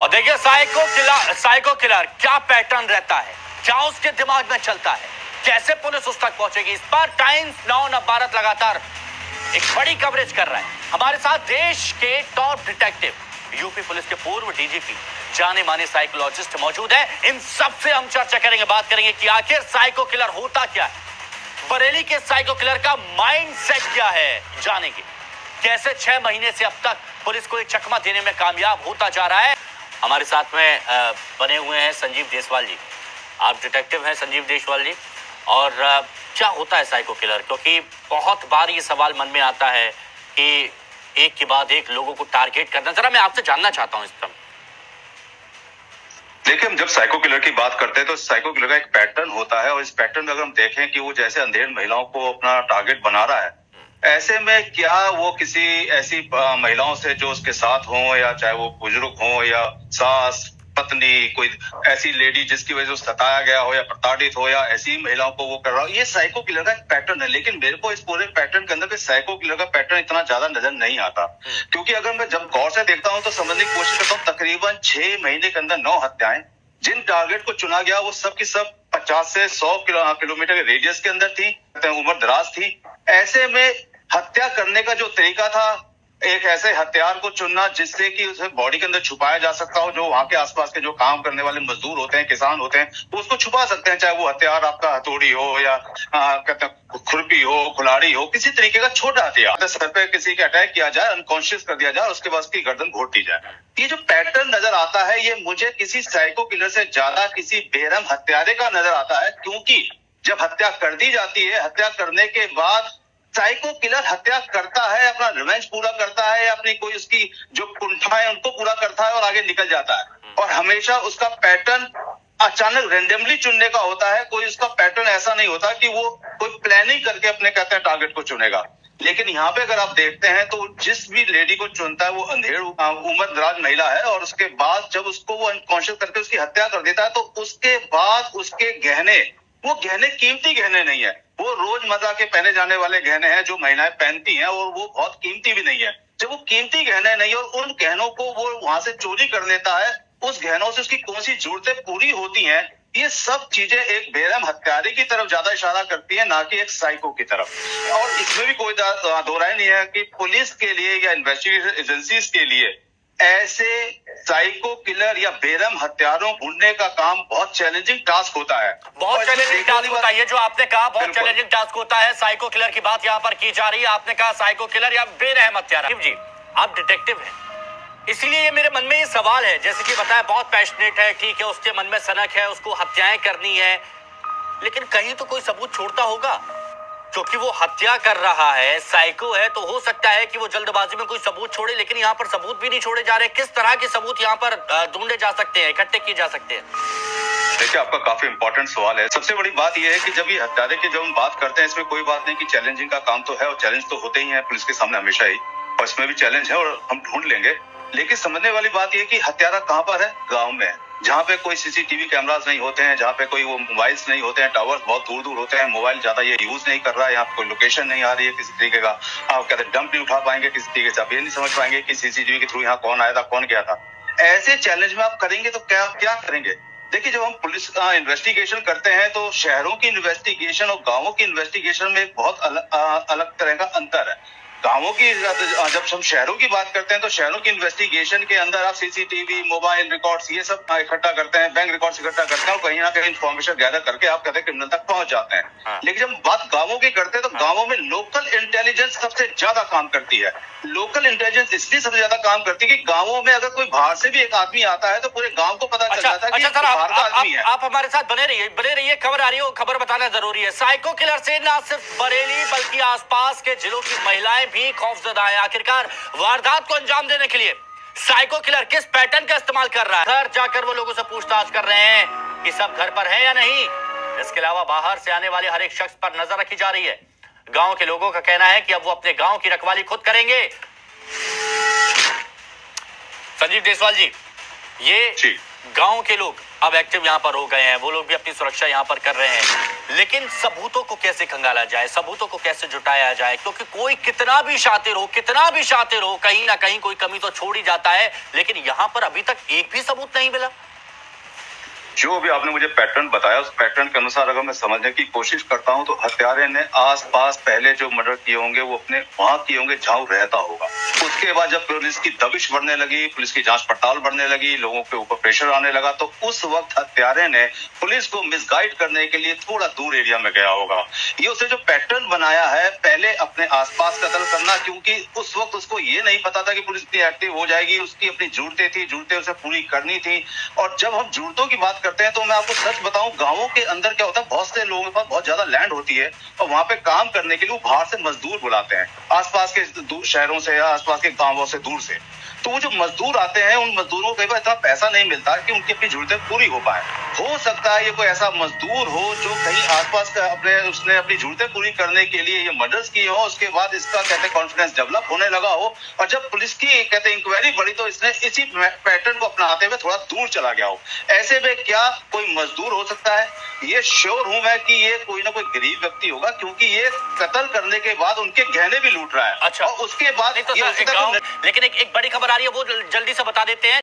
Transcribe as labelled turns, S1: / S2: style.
S1: और देखिए psycho killer क्या पैटर्न रहता है, क्या उसके दिमाग में चलता है, कैसे पुलिस उस तक पहुंचेगी। इस पर टाइम्स नाउ नवभारत लगातार एक बड़ी कवरेज कर रहा है। हमारे साथ देश के टॉप डिटेक्टिव, यूपी पुलिस के पूर्व डीजीपी, जाने माने साइकोलॉजिस्ट मौजूद है। इन सब से हम चर्चा करेंगे, बात करेंगे कि आखिर साइको किलर होता क्या है, बरेली के साइको किलर का माइंडसेट क्या है, जानेंगे कैसे 6 महीने से अब तक पुलिस को एक चकमा देने में कामयाब होता जा रहा है। हमारे साथ में बने हुए हैं संजीव देशवाल जी। आप डिटेक्टिव हैं संजीव देशवाल जी, और क्या होता है साइको किलर, क्योंकि बहुत बार ये सवाल मन में आता है कि एक के बाद एक लोगों को टारगेट करना। जरा मैं आपसे जानना चाहता हूं इस पर।
S2: देखिए, हम जब साइको किलर की बात करते हैं तो साइको किलर का एक पैटर्न होता है, और इस पैटर्न में अगर हम देखें कि वो जैसे अंधेड़ महिलाओं को अपना टारगेट बना रहा है, ऐसे में क्या वो किसी ऐसी महिलाओं से जो उसके साथ हो, या चाहे वो बुजुर्ग हो या सास पत्नी, कोई ऐसी लेडी जिसकी वजह से सताया गया हो या प्रताड़ित हो, या ऐसी महिलाओं को वो कर रहा हो, ये साइको किलर का एक पैटर्न है। लेकिन मेरे को इस पूरे पैटर्न के अंदर साइको किलर का पैटर्न इतना ज्यादा नजर नहीं आता, क्योंकि अगर मैं जब गौर से देखता हूँ तो समझने की कोशिश करता हूँ, तकरीबन 6 महीने के अंदर 9 हत्याएं, जिन टारगेट को चुना गया वो सब की सब 50 से 100 किलोमीटर के रेडियस के अंदर थी, उम्र दराज थी। ऐसे में हत्या करने का जो तरीका था, एक ऐसे हथियार को चुनना जिससे कि उसे बॉडी के अंदर छुपाया जा सकता हो, जो वहां के आसपास के जो काम करने वाले मजदूर होते हैं, किसान होते हैं, वो उसको छुपा सकते हैं, चाहे वो हथियार आपका हथौड़ी हो या कहते हैं खुरपी हो, कुल्हाड़ी हो, किसी तरीके का छोटा हथियार सर पे किसी के अटैक किया जाए, अनकॉन्शियस कर दिया जाए, उसके बाद उसकी गर्दन घोट दी जाए। ये जो पैटर्न नजर आता है, ये मुझे किसी साइको किलर से ज्यादा किसी बेरहम हत्यारे का नजर आता है, क्योंकि जब हत्या कर दी जाती है, हत्या करने के बाद साइको किलर हत्या करता है, अपना रिवेंज पूरा करता है, अपनी कोई उसकी जो कुंठा है उनको पूरा करता है और आगे निकल जाता है। और हमेशा उसका पैटर्न अचानक रेंडमली चुनने का होता है। कोई उसका पैटर्न ऐसा नहीं होता कि वो कोई प्लानिंग करके अपने कहते हैं टारगेट को चुनेगा। लेकिन यहाँ पे अगर आप देखते हैं तो जिस भी लेडी को चुनता है वो अंधेड़ उम्र दराज महिला है, और उसके बाद जब उसको वो अनकॉन्शियस करके उसकी हत्या कर देता है, तो उसके बाद उसके गहने, वो गहने कीमती गहने नहीं है, वो रोजमर्रा के पहने जाने वाले गहने हैं जो महिलाएं पहनती हैं, और वो बहुत कीमती भी नहीं है। जब वो कीमती गहने नहीं है और उन गहनों को वो वहां से चोरी कर लेता है, उस गहनों से उसकी कौन सी जरूरतें पूरी होती हैं, ये सब चीजें एक बेरहम हत्यारे की तरफ ज्यादा इशारा करती है, ना कि एक साइको की तरफ। और इसमें भी कोई दो राय नहीं है कि पुलिस के लिए या इन्वेस्टिगेशन एजेंसीज के लिए ऐसे साइको किलर या बेरहम हत्यारों ढूंढने का काम बहुत चैलेंजिंग टास्क होता है।
S1: बहुत चैलेंजिंग टास्क होता है, ये जो आपने कहा बहुत चैलेंजिंग टास्क होता है। साइको किलर की बात यहाँ पर की जा रही है, आपने कहा साइको किलर या बेरहम हत्यारा। जी, आप डिटेक्टिव हैं, इसीलिए ये मेरे मन में ये सवाल है, जैसे कि बताया बहुत पैशनेट है, ठीक है, उसके मन में सनक है, उसको हत्याएं करनी है, लेकिन कहीं तो कोई सबूत छोड़ता होगा, क्योंकि वो हत्या कर रहा है, साइको है, तो हो सकता है कि वो जल्दबाजी में कोई सबूत छोड़े, लेकिन यहाँ पर सबूत भी नहीं छोड़े जा रहे। किस तरह के सबूत यहाँ पर ढूंढे जा सकते हैं, इकट्ठे किए जा सकते हैं?
S2: देखिए, आपका काफी इंपॉर्टेंट सवाल है। सबसे बड़ी बात यह है कि जब ये हत्यारे की जब हम बात करते हैं, इसमें कोई बात नहीं कि चैलेंजिंग का काम तो है, और चैलेंज तो होते ही है पुलिस के सामने हमेशा ही, और इसमें भी चैलेंज है और हम ढूंढ लेंगे। लेकिन समझने वाली बात यह कि हत्यारा कहाँ पर है? गाँव में है, जहाँ पे कोई सीसीटीवी कैमरास नहीं होते हैं, जहाँ पे कोई वो मोबाइल्स नहीं होते हैं, टावर्स बहुत दूर दूर होते हैं, मोबाइल ज्यादा ये यूज नहीं कर रहा है, यहाँ पे कोई लोकेशन नहीं आ रही है किसी तरीके का, आप कहते डंप नहीं उठा पाएंगे किसी तरीके से, आप ये नहीं समझ पाएंगे कि सीसीटीवी के थ्रू यहाँ कौन आया था, कौन गया था। ऐसे चैलेंज में आप करेंगे तो क्या करेंगे? देखिए, जब हम पुलिस इन्वेस्टिगेशन करते हैं तो शहरों की इन्वेस्टिगेशन और गाँवों की इन्वेस्टिगेशन में बहुत अलग तरह का अंतर है। गांवों की जब हम शहरों की बात करते हैं तो शहरों की इन्वेस्टिगेशन के अंदर आप सीसीटीवी, मोबाइल रिकॉर्ड्स, ये सब इकट्ठा करते हैं, बैंक रिकॉर्ड्स इकट्ठा करते हैं, और कहीं ना कहीं इन्फॉर्मेशन गैदर करके आप कहते हैं क्रिमिनल तक पहुंच जाते हैं। लेकिन जब बात गांवों की करते हैं तो गांवों में लोकल इंटेलिजेंस सबसे ज्यादा काम करती है। लोकल इंटेलिजेंस इसलिए सबसे ज्यादा काम करती है कि गांवों में अगर कोई बाहर से भी एक आदमी आता है तो पूरे गांव को पता चल जाता है कि बाहर का आदमी है।
S1: आप हमारे साथ बने रहिए, खबर आ रही है, खबर बताना जरूरी है। साइको किलर से न सिर्फ बरेली बल्कि आसपास के जिलों की महिलाएं भी खौफजदा है। आखिरकार वारदात को अंजाम देने के लिए साइको किलर किस पैटर्न का इस्तेमाल कर रहा है? घर जाकर वो लोगों से पूछताछ कर रहे हैं कि सब घर पर हैं या नहीं। इसके अलावा बाहर से आने वाले हर एक शख्स पर नजर रखी जा रही है। गांव के लोगों का कहना है कि अब वो अपने गांव की रखवाली खुद करेंगे। संजीव देशवाल जी, ये गांव के लोग अब एक्टिव यहाँ पर हो गए हैं, वो लोग भी अपनी सुरक्षा यहाँ पर कर रहे हैं। लेकिन सबूतों को कैसे खंगाला जाए, सबूतों को कैसे जुटाया जाए, क्योंकि कोई कितना भी शातिर हो, कहीं ना कहीं कोई कमी तो छोड़ ही जाता है। लेकिन यहाँ पर अभी तक एक भी सबूत नहीं मिला।
S2: जो भी आपने मुझे पैटर्न बताया, उस पैटर्न के अनुसार अगर मैं समझने की कोशिश करता हूं तो हत्यारे ने आसपास पहले जो मर्डर किए होंगे वो अपने वहां किए होंगे जहां वो रहता होगा। उसके बाद जब पुलिस की दबिश बढ़ने लगी, पुलिस की जांच पड़ताल बढ़ने लगी, लोगों के ऊपर प्रेशर आने लगा, तो उस वक्त हत्यारे ने पुलिस को मिसगाइड करने के लिए थोड़ा दूर एरिया में गया होगा। ये उसने जो पैटर्न बनाया है, पहले अपने आसपास कत्ल करना, क्योंकि उस वक्त उसको ये नहीं पता था कि पुलिस इतनी एक्टिव हो जाएगी। उसकी अपनी जरूरतें थी, जरूरतें उसे पूरी करनी थी। और जब हम जरूरतों की बात करते हैं तो मैं आपको सच बताऊं, गांवों के अंदर क्या होता है, बहुत से लोगों के पास बहुत ज्यादा लैंड होती है और वहां पे काम करने के लिए वो बाहर से मजदूर बुलाते हैं, आसपास के शहरों से या आसपास के गांवों से दूर से। तो वो जो मजदूर आते हैं, उन मजदूरों को कई बार इतना पैसा नहीं मिलता कि उनकी अपनी जरूरतें पूरी हो पाए। हो सकता है ये कोई ऐसा मजदूर हो जो कहीं आसपास का उसने अपनी जरूरतें पूरी करने के लिए ये मर्डर्स किए हो, उसके बाद इसका कहते कॉन्फिडेंस डेवलप होने लगा हो, और जब पुलिस की कहते इंक्वायरी बढ़ी तो इसने इसी पैटर्न को अपनाते हुए थोड़ा दूर चला गया हो। ऐसे में क्या कोई मजदूर हो सकता है? ये श्योर हूं मैं कि ये कोई ना कोई गरीब व्यक्ति होगा, क्योंकि ये कत्ल करने के बाद उनके गहने भी लूट रहा है।
S1: अच्छा,
S2: और उसके बाद
S1: लेकिन एक बड़ी खबर आ रही है, वो जल्दी से बता देते हैं।